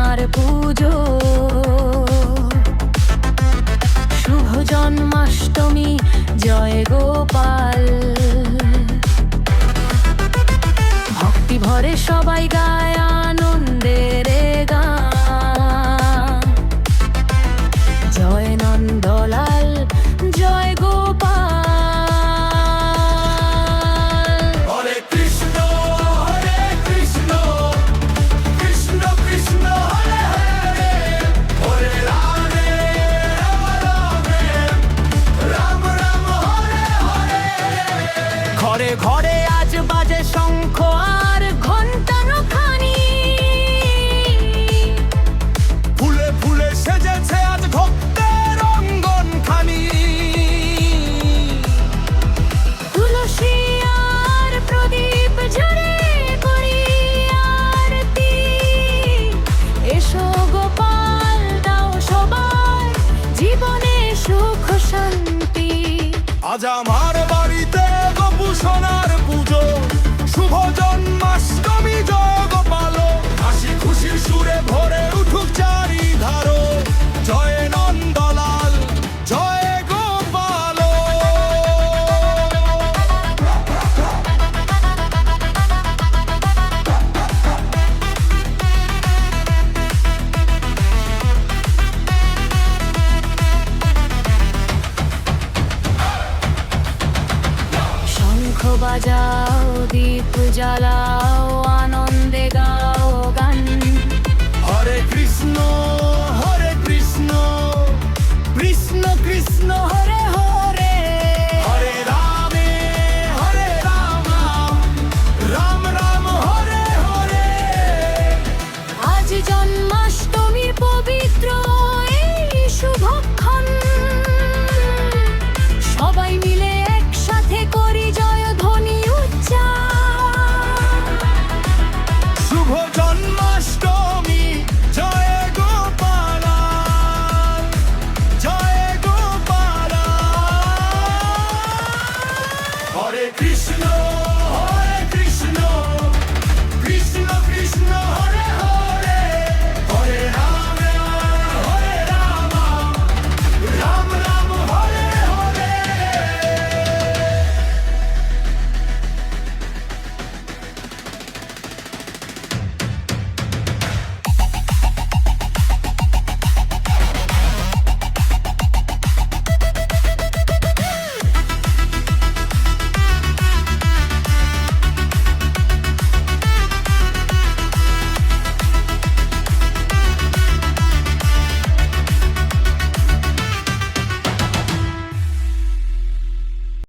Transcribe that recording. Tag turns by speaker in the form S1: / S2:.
S1: সোনার পুজো। শুভ জন্মাষ্টমী, জয় গোপাল। ভক্তি ভরে সবাই গায় আনন্দের গান। জয় নন্দলাল, জয় গোপাল।
S2: হরে কৃষ্ণ কৃষ্ণ, কৃষ্ণ কৃষ্ণ হরে হরে, হরে রামে রামে, রাম রাম হরে হরে।
S1: ঘরে ঘরে আজ বাজে শঙ্খ আর ঘণ্টার খানি।
S2: ফুলে ফুলে সেজেছে আজ ভক্তের অঙ্গন খানি।
S1: তুলসী আর প্রদীপ জ্বলে করি আরতি। এসো গোপাল, দাও সবার জীবনে সুখ শান্তি।
S2: আজ আমার বাড়িতে গপু সোনার পুজো। শুভ জন্মাষ্টমী, জয় গোপাল। হাসি খুশির সুরে ভরে উঠুক চারিধারো। জয় নন্দলাল, জয় গোপাল।
S1: শঙ্খ বাজাও, দীপ জ্বালাও, আনন্দে গাও।